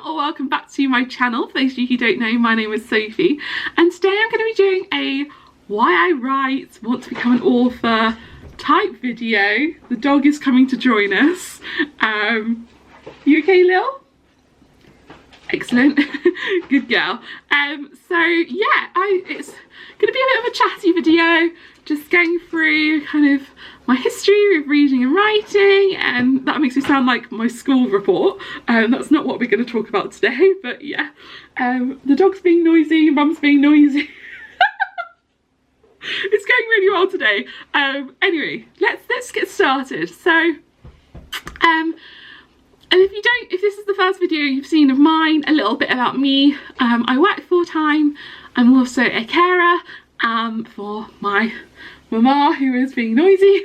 welcome back to my channel. For those of you who don't know, my name is Sophie, and today I'm going to be doing a why I write, want to become an author type video. The dog is coming to join us. You okay, Lil? Excellent. Good girl. So yeah, it's going to be a bit of a chatty video, just going through kind of my history of reading and writing, and that makes me sound like my school report. That's not what we're going to talk about today, but yeah. The dog's being noisy, mum's being noisy. It's going really well today. Anyway, let's get started. So and if this is the first video you've seen of mine, a little bit about me. I work full-time. I'm also a carer for my mama, who is being noisy.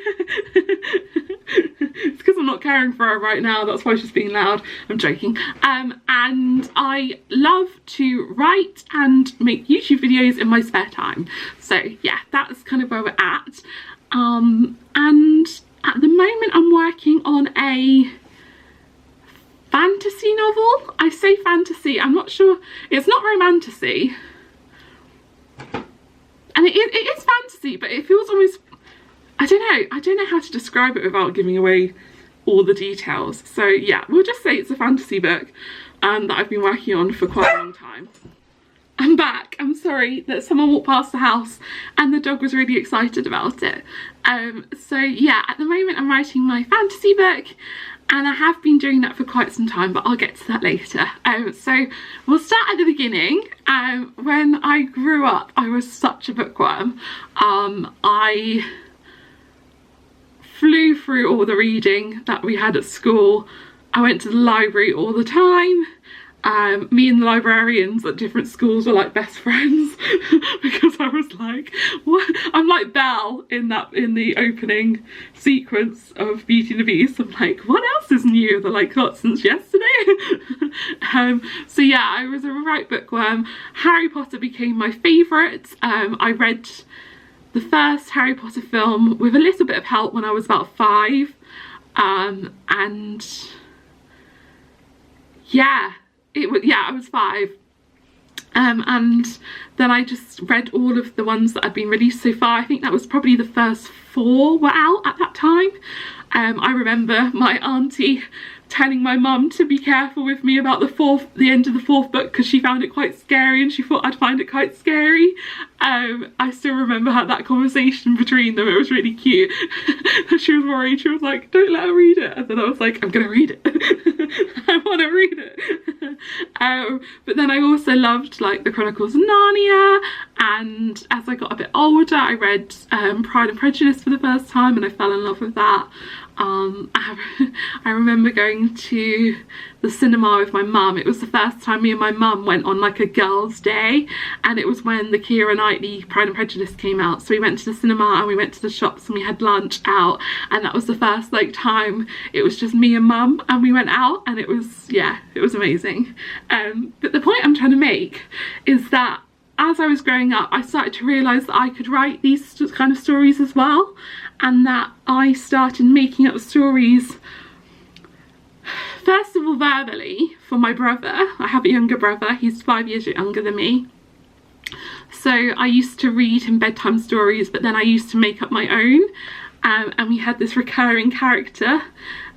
It's because I'm not caring for her right now, that's why she's being loud. I'm joking. And I love to write and make YouTube videos in my spare time. So yeah, that's kind of where we're at. And at the moment I'm working on a fantasy novel. I say fantasy, I'm not sure, it's not romantasy. And it is fantasy, but it feels almost, I don't know how to describe it without giving away all the details. So yeah, we'll just say it's a fantasy book that I've been working on for quite a long time. I'm back. I'm sorry that someone walked past the house and the dog was really excited about it. So yeah, at the moment I'm writing my fantasy book, and I have been doing that for quite some time, but I'll get to that later. So we'll start at the beginning. When I grew up, I was such a bookworm. I flew through all the reading that we had at school. I went to the library all the time. Me and the librarians at different schools were like best friends because I was like, what? I'm like Belle in the opening sequence of Beauty and the Beast. I'm like, what else is new? They're like, not since yesterday. So yeah, I was a right bookworm. Harry Potter became my favourite. I read the first Harry Potter film with a little bit of help when I was about 5. And yeah. I was 5, and then I just read all of the ones that had been released so far. I think that was probably the first 4 were out at that time. I remember my auntie telling my mum to be careful with me about the end of the 4th book, because she found it quite scary and she thought I'd find it quite scary. I still remember that conversation between them. It was really cute. She was worried. She was like, don't let her read it. And then I was like, I'm gonna read it. I want to read it. But then I also loved like the Chronicles of Narnia, and as I got a bit older I read Pride and Prejudice for the first time, and I fell in love with that. I remember going to the cinema with my mum. It was the first time me and my mum went on like a girls' day, and it was when the Keira Knightley Pride and Prejudice came out. So we went to the cinema and we went to the shops and we had lunch out, and that was the first like time it was just me and mum, and we went out, and it was, yeah, it was amazing. But the point I'm trying to make is that as I was growing up, I started to realise that I could write these kind of stories as well, and that I started making up stories, first of all verbally, for my brother. I have a younger brother, he's 5 years younger than me. So I used to read him bedtime stories, but then I used to make up my own, and we had this recurring character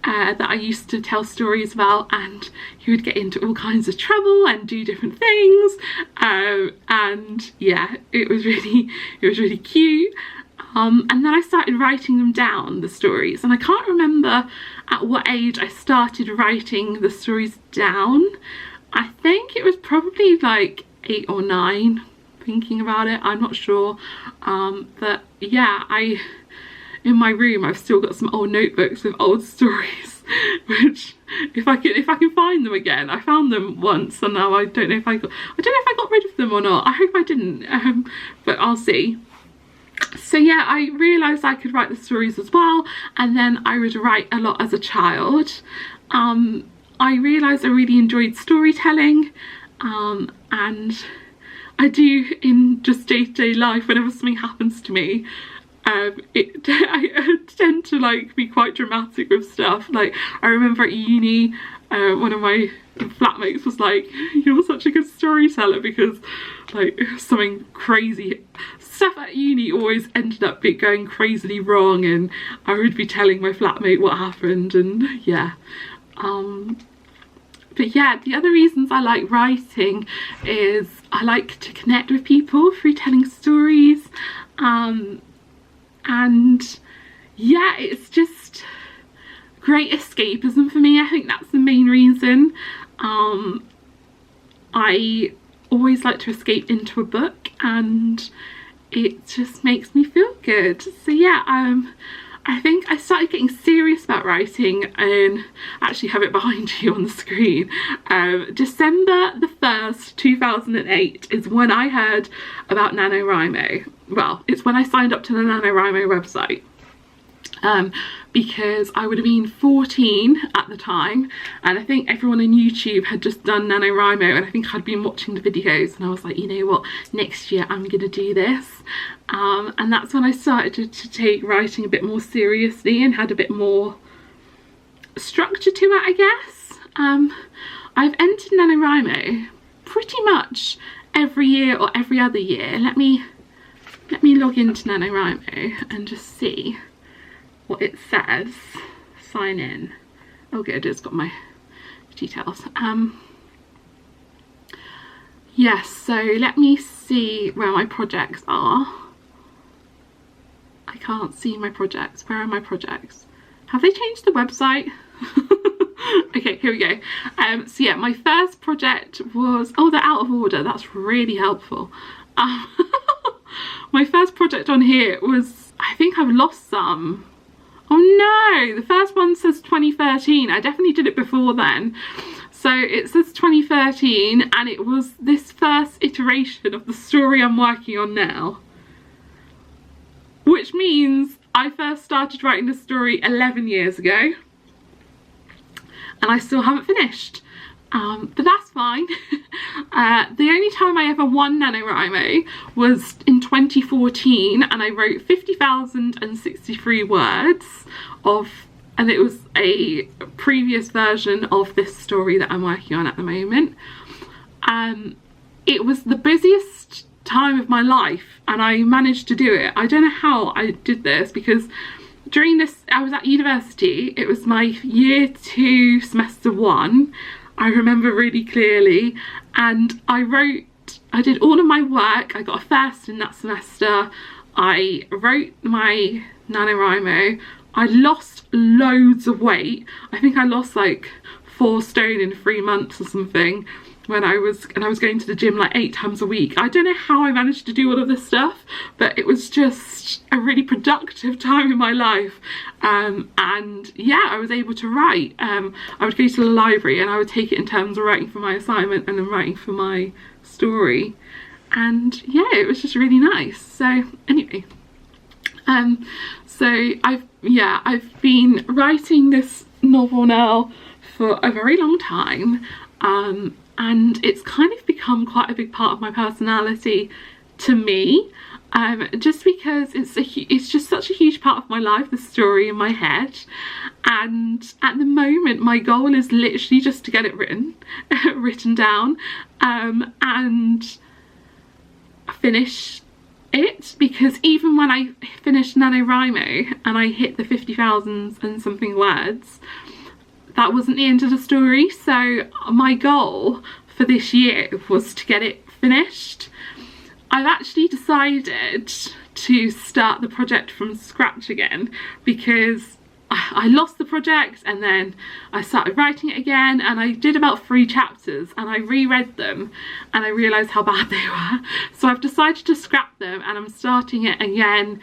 that I used to tell stories about, and he would get into all kinds of trouble and do different things, and yeah, it was really cute. And then I started writing them down, the stories, and I can't remember at what age I started writing the stories down. I think it was probably like 8 or 9, thinking about it, I'm not sure. But yeah, in my room I've still got some old notebooks with old stories, which if I can find them again. I found them once, and now I don't know if I got rid of them or not. I hope I didn't, but I'll see. So yeah, I realised I could write the stories as well, and then I would write a lot as a child. I realised I really enjoyed storytelling, and I do in just day-to-day life. Whenever something happens to me, I tend to like be quite dramatic with stuff. Like I remember at uni one of my flatmates was like, you're such a good storyteller, because like something crazy stuff at uni always ended up going crazily wrong, and I would be telling my flatmate what happened, and yeah. But yeah, the other reasons I like writing is I like to connect with people through telling stories, and yeah, it's just great escapism for me. I think that's the main reason. I always like to escape into a book, and it just makes me feel good. So yeah, I think I started getting serious about writing, and actually have it behind you on the screen. December the 1st, 2008 is when I heard about NaNoWriMo. Well, it's when I signed up to the NaNoWriMo website. Because I would have been 14 at the time, and I think everyone on YouTube had just done NaNoWriMo, and I think I'd been watching the videos, and I was like, you know what, next year I'm gonna do this. And that's when I started to take writing a bit more seriously and had a bit more structure to it, I guess. I've entered NaNoWriMo pretty much every year or every other year. Let me log into NaNoWriMo and just see what it says. Sign in. Oh good, it's got my details. Yes, so let me see where my projects are. I can't see my projects. Where are my projects? Have they changed the website? Okay, here we go. So yeah, my first project was, oh, they're out of order. That's really helpful. My first project on here was, I think I've lost some. Oh no, the first one says 2013. I definitely did it before then. So it says 2013, and it was this first iteration of the story I'm working on now. Which means I first started writing the story 11 years ago, and I still haven't finished. But that's fine. The only time I ever won NaNoWriMo was in 2014, and I wrote 50,063 words of, and it was a previous version of this story that I'm working on at the moment. It was the busiest time of my life, and I managed to do it. I don't know how I did this, because during this, I was at university. It was my year 2 semester 1. I remember really clearly, and I did all of my work. I got a first in that semester. I wrote my NaNoWriMo. I lost loads of weight. I think I lost like 4 stone in 3 months or something, when I was going to the gym like 8 times a week. I don't know how I managed to do all of this stuff, but it was just a really productive time in my life. And yeah, I was able to write. I would go to the library, and I would take it in terms of writing for my assignment and then writing for my story. And yeah, it was just really nice. So anyway, so I've been writing this novel now for a very long time. And it's kind of become quite a big part of my personality to me, just because it's just such a huge part of my life, the story in my head. And at the moment my goal is literally just to get it written down, and finish it, because even when I finished NaNoWriMo and I hit the 50,000 and something words, that wasn't the end of the story. So my goal for this year was to get it finished. I've actually decided to start the project from scratch again, because I lost the project, and then I started writing it again, and I did about 3 chapters, and I reread them and I realised how bad they were. So I've decided to scrap them, and I'm starting it again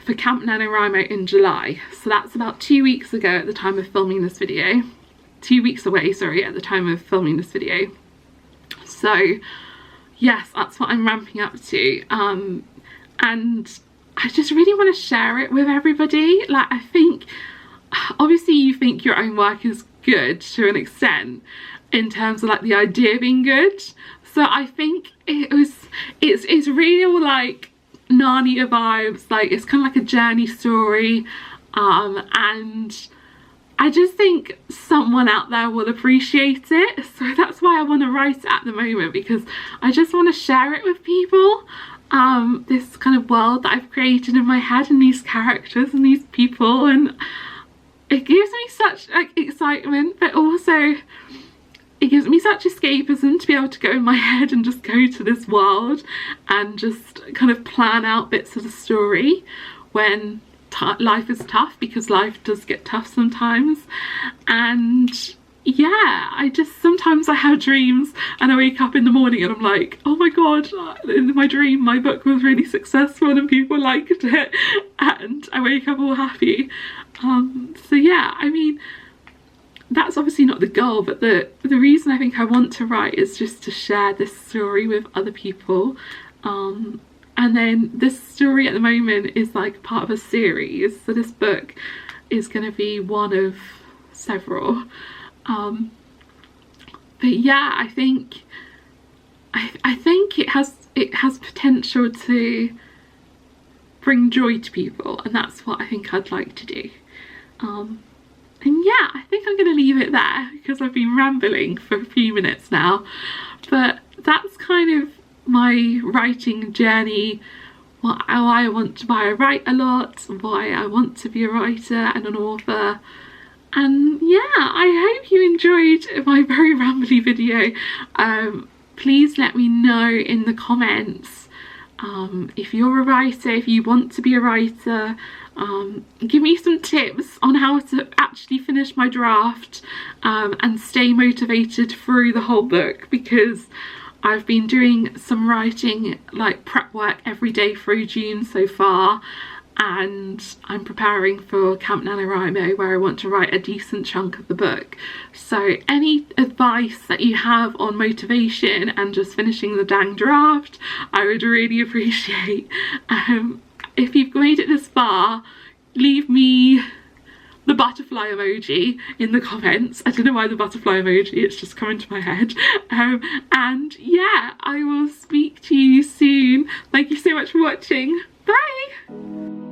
for Camp NaNoWriMo in July. So that's about 2 weeks ago at the time of filming this video. 2 weeks away, sorry, at the time of filming this video. So yes, that's what I'm ramping up to. And I just really want to share it with everybody. Like, I think, obviously you think your own work is good to an extent, in terms of like the idea being good. So I think it's real like Narnia vibes. Like, it's kind of like a journey story, and I just think someone out there will appreciate it, so that's why I want to write it at the moment, because I just want to share it with people. This kind of world that I've created in my head, and these characters and these people, and it gives me such like excitement, but also it gives me such escapism to be able to go in my head and just go to this world and just kind of plan out bits of the story when life is tough, because life does get tough sometimes. And yeah, sometimes I have dreams and I wake up in the morning and I'm like, oh my god, in my dream my book was really successful and people liked it, and I wake up all happy. So yeah, I mean, that's obviously not the goal, but the reason I think I want to write is just to share this story with other people. And then this story at the moment is like part of a series, so this book is going to be one of several. But yeah, I think it has potential to bring joy to people, and that's what I think I'd like to do. And yeah, I think I'm going to leave it there because I've been rambling for a few minutes now. But that's kind of my writing journey, why I write a lot, why I want to be a writer and an author. And yeah, I hope you enjoyed my very rambly video. Please let me know in the comments if you're a writer, if you want to be a writer. Give me some tips on how to actually finish my draft and stay motivated through the whole book, because I've been doing some writing, like prep work, every day through June so far, and I'm preparing for Camp NaNoWriMo, where I want to write a decent chunk of the book. So any advice that you have on motivation and just finishing the dang draft, I would really appreciate. If you've made it this far, leave me the butterfly emoji in the comments. I don't know why the butterfly emoji, it's just coming to my head. And yeah, I will speak to you soon. Thank you so much for watching. Bye!